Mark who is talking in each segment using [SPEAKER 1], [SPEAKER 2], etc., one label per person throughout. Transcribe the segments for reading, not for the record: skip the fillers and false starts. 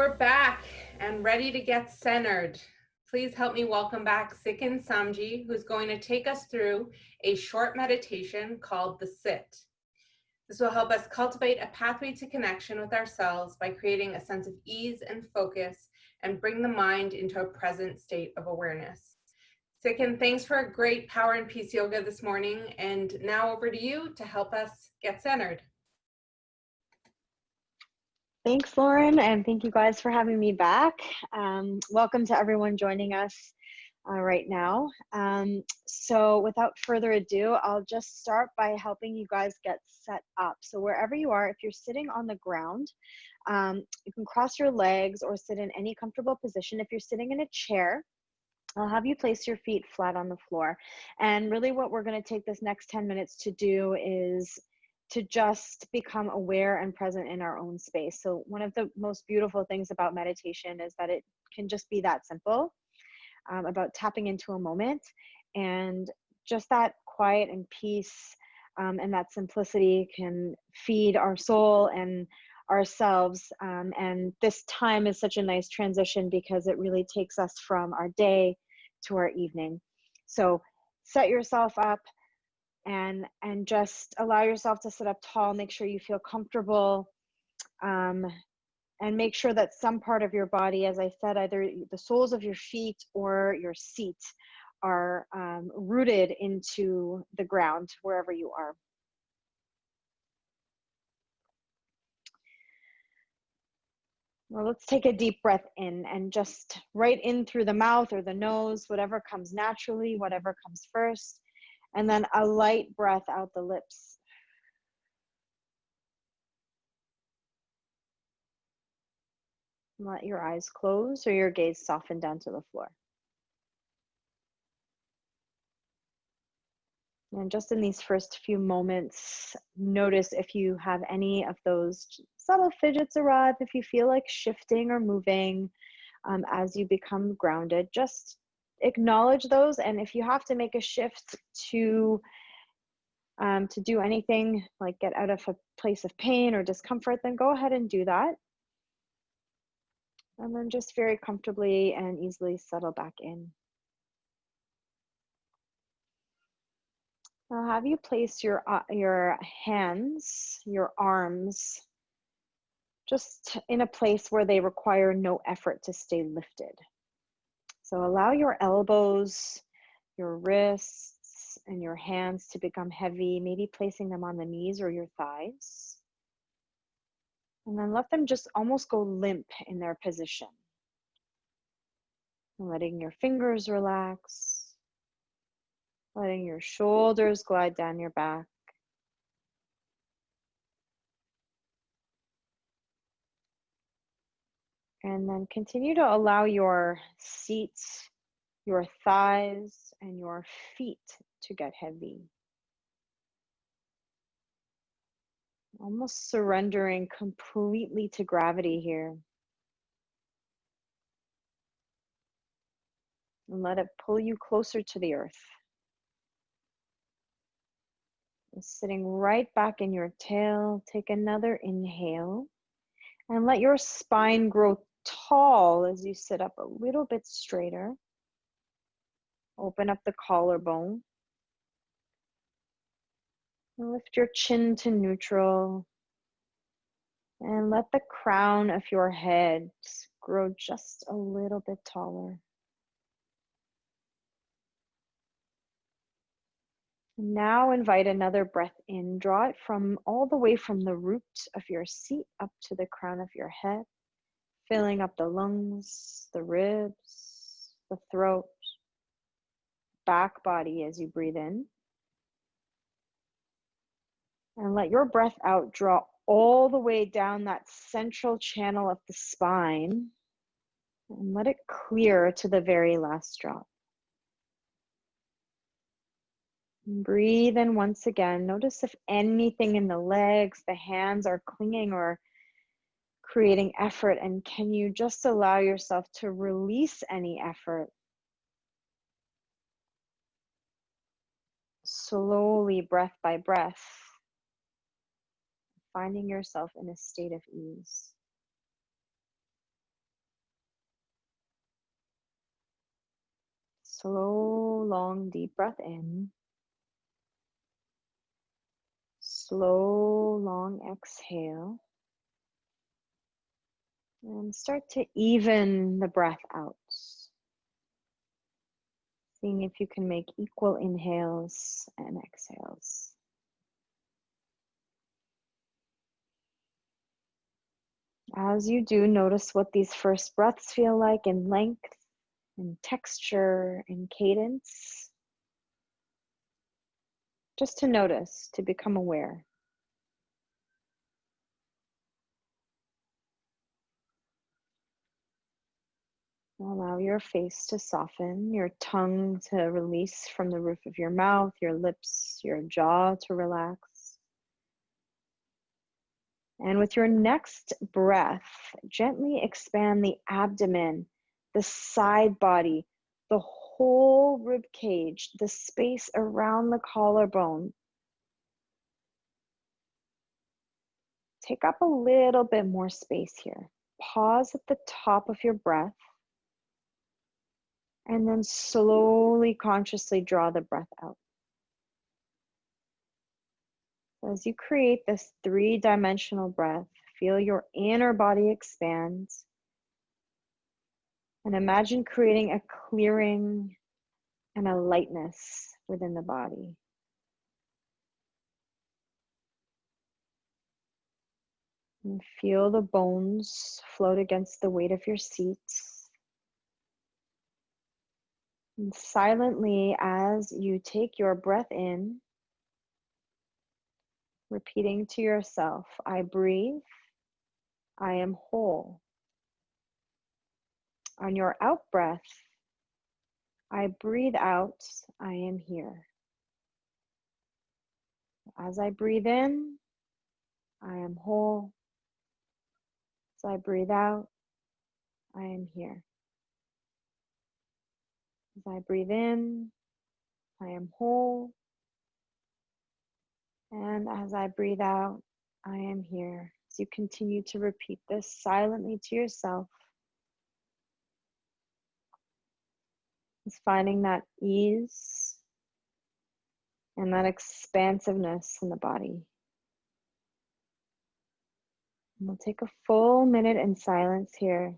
[SPEAKER 1] We're back and ready to get centered. Please help me welcome back Sikin Samji, who's going to take us through a short meditation called the Sit. This will help us cultivate a pathway to connection with ourselves by creating a sense of ease and focus and bring the mind into a present state of awareness. Sikin, thanks for a great power and peace yoga this morning. And now over to you to help us get centered.
[SPEAKER 2] Thanks, Lauren, and thank you guys for having me back. Welcome to everyone joining us right now. So without further ado, I'll just start by helping you guys get set up. So wherever you are, if you're sitting on the ground, you can cross your legs or sit in any comfortable position. If you're sitting in a chair, I'll have you place your feet flat on the floor. And really what we're going to take this next 10 minutes to do is to just become aware and present in our own space. So one of the most beautiful things about meditation is that it can just be that simple, about tapping into a moment, and just that quiet and peace and that simplicity can feed our soul and ourselves. And this time is such a nice transition because it really takes us from our day to our evening. So set yourself up and just allow yourself to sit up tall. Make sure you feel comfortable, and make sure that some part of your body, as I said, either the soles of your feet or your seat are rooted into the ground wherever you are. Well, let's take a deep breath in, and just right in through the mouth or the nose, whatever comes naturally, whatever comes first. And then a light breath out the lips. Let your eyes close or your gaze soften down to the floor. And just in these first few moments, notice if you have any of those subtle fidgets arrive, if you feel like shifting or moving as you become grounded. Just acknowledge those, and if you have to make a shift to do anything like get out of a place of pain or discomfort, then go ahead and do that. And then just very comfortably and easily settle back in. I'll have you place your hands, your arms, just in a place where they require no effort to stay lifted. So allow your elbows, your wrists, and your hands to become heavy, maybe placing them on the knees or your thighs. And then let them just almost go limp in their position. And letting your fingers relax, letting your shoulders glide down your back. And then continue to allow your seat, your thighs, and your feet to get heavy. Almost surrendering completely to gravity here. And let it pull you closer to the earth. And sitting right back in your tail, take another inhale. And let your spine grow tall as you sit up a little bit straighter. Open up the collarbone. And lift your chin to neutral. And let the crown of your head grow just a little bit taller. Now invite another breath in. Draw it from all the way from the root of your seat up to the crown of your head, filling up the lungs, the ribs, the throat, back body as you breathe in. And let your breath out draw all the way down that central channel of the spine and let it clear to the very last drop. And breathe in once again. Notice if anything in the legs, the hands are clinging or creating effort, and can you just allow yourself to release any effort? Slowly, breath by breath, finding yourself in a state of ease. Slow, long, deep breath in. Slow, long exhale. And start to even the breath out. Seeing if you can make equal inhales and exhales. As you do, notice what these first breaths feel like in length, in texture, in cadence. Just to notice, to become aware. Allow your face to soften, your tongue to release from the roof of your mouth, your lips, your jaw to relax. And with your next breath, gently expand the abdomen, the side body, the whole rib cage, the space around the collarbone. Take up a little bit more space here. Pause at the top of your breath, and then slowly, consciously draw the breath out. As you create this three-dimensional breath, feel your inner body expand, and imagine creating a clearing and a lightness within the body. And feel the bones float against the weight of your seat. And silently, as you take your breath in, repeating to yourself, I breathe, I am whole. On your out breath, I breathe out, I am here. As I breathe in, I am whole. As I breathe out, I am here. As I breathe in, I am whole. And as I breathe out, I am here. As you continue to repeat this silently to yourself, is finding that ease and that expansiveness in the body. And we'll take a full minute in silence here.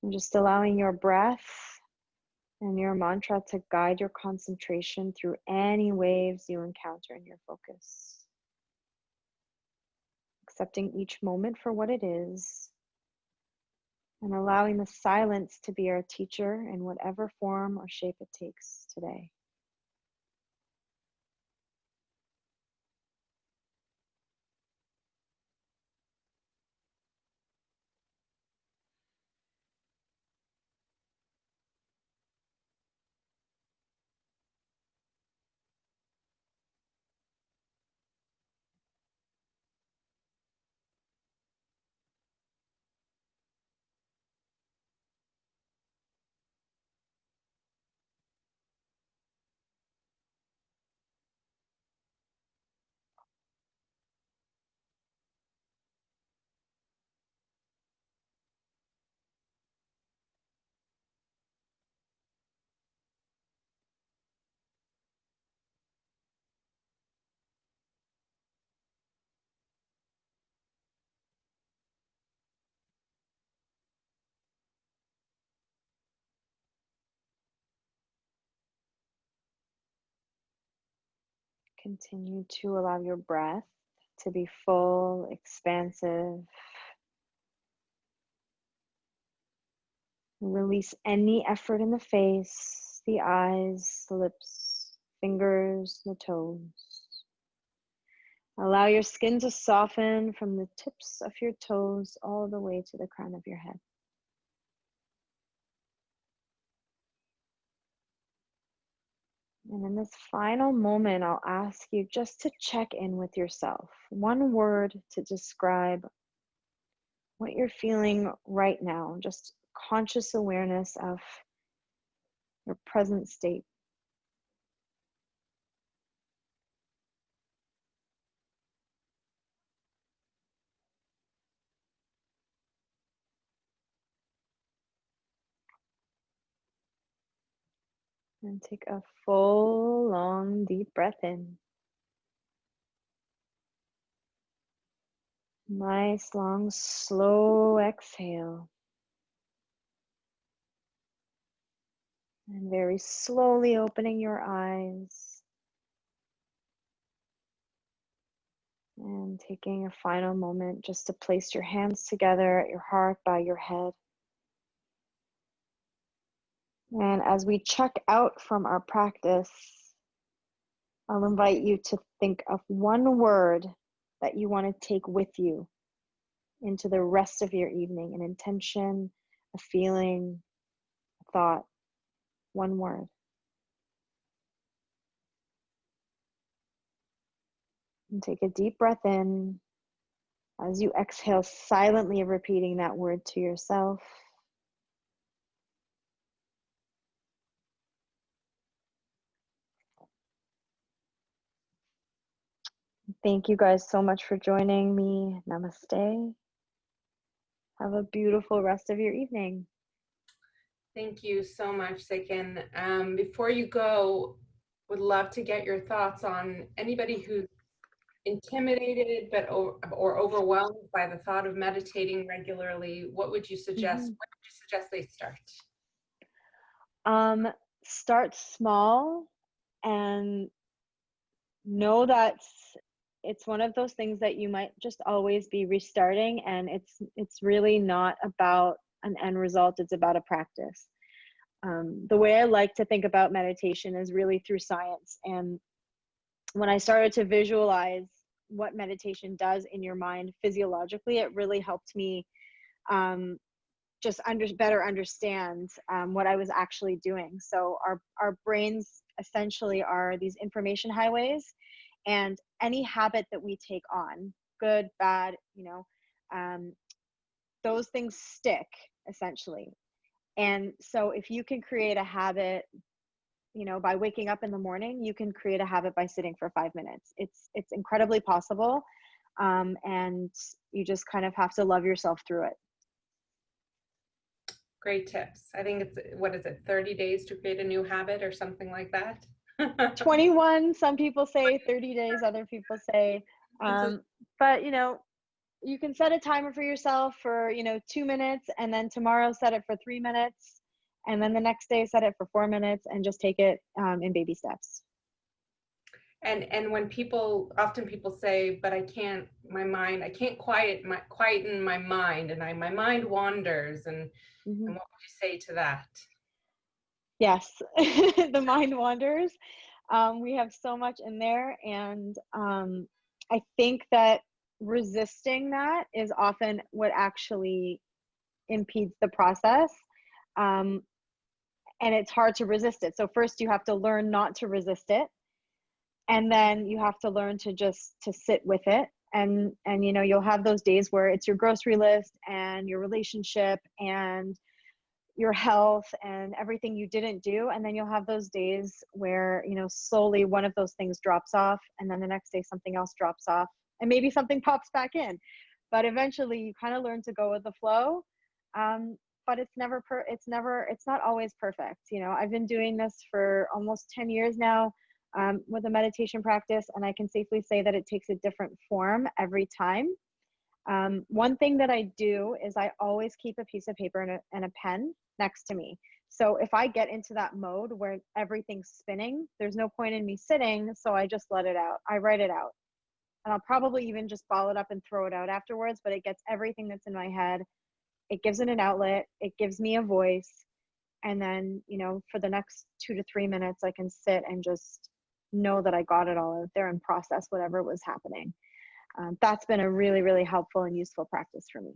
[SPEAKER 2] And just allowing your breath and your mantra to guide your concentration through any waves you encounter in your focus. Accepting each moment for what it is, and allowing the silence to be our teacher in whatever form or shape it takes today. Continue to allow your breath to be full, expansive. Release any effort in the face, the eyes, the lips, fingers, the toes. Allow your skin to soften from the tips of your toes all the way to the crown of your head. And in this final moment, I'll ask you just to check in with yourself. One word to describe what you're feeling right now, just conscious awareness of your present state. And take a full, long, deep breath in. Nice, long, slow exhale. And very slowly opening your eyes. And taking a final moment just to place your hands together at your heart by your head. And as we check out from our practice, I'll invite you to think of one word that you want to take with you into the rest of your evening, an intention, a feeling, a thought, one word. And take a deep breath in. As you exhale, silently repeating that word to yourself. Thank you guys so much for joining me. Namaste. Have a beautiful rest of your evening.
[SPEAKER 1] Thank you so much, Sikin. Before you go, would love to get your thoughts on anybody who's intimidated or overwhelmed by the thought of meditating regularly. What would you suggest?
[SPEAKER 2] Mm-hmm.
[SPEAKER 1] Where would you suggest they start?
[SPEAKER 2] Start small and know that it's one of those things that you might just always be restarting, and it's really not about an end result, it's about a practice. The way I like to think about meditation is really through science. And when I started to visualize what meditation does in your mind physiologically, it really helped me just better understand what I was actually doing. So our brains essentially are these information highways, and any habit that we take on, good, bad, those things stick essentially. And so if you can create a habit, by waking up in the morning, you can create a habit by sitting for 5 minutes. It's incredibly possible, and you just kind of have to love yourself through it.
[SPEAKER 1] Great tips. I think it's, what is it, 30 days to create a new habit or something like that?
[SPEAKER 2] 21, some people say 30 days, other people say, but you can set a timer for yourself for 2 minutes, and then tomorrow set it for 3 minutes, and then the next day set it for 4 minutes, and just take it in baby steps.
[SPEAKER 1] And when often people say, but I can't quieten my mind, and my mind wanders, and what would you say to that?
[SPEAKER 2] Yes, the mind wanders. We have so much in there, and I think that resisting that is often what actually impedes the process. And it's hard to resist it. So first you have to learn not to resist it, and then you have to learn to just to sit with it. And you'll have those days where it's your grocery list and your relationship and your health and everything you didn't do. And then you'll have those days where slowly one of those things drops off, and then the next day something else drops off, and maybe something pops back in. But eventually you kind of learn to go with the flow. But it's not always perfect. I've been doing this for almost 10 years now, with a meditation practice, and I can safely say that it takes a different form every time. One thing that I do is I always keep a piece of paper and a pen next to me. So if I get into that mode where everything's spinning, there's no point in me sitting, so I just let it out. I write it out. And I'll probably even just ball it up and throw it out afterwards, but it gets everything that's in my head. It gives it an outlet. It gives me a voice. And then, for the next 2 to 3 minutes, I can sit and just know that I got it all out there and process whatever was happening. That's been a really, really helpful and useful practice for me.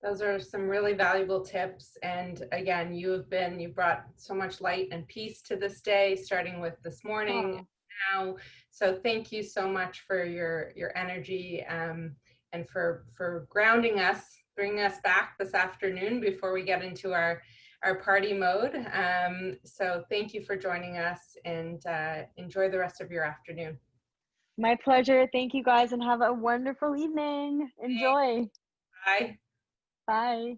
[SPEAKER 1] Those are some really valuable tips. And again, you've brought so much light and peace to this day, starting with this morning now. So thank you so much for your energy, and for grounding us, bringing us back this afternoon before we get into our party mode. So thank you for joining us, and enjoy the rest of your afternoon.
[SPEAKER 2] My pleasure. Thank you guys, and have a wonderful evening. Enjoy.
[SPEAKER 1] Bye.
[SPEAKER 2] Bye.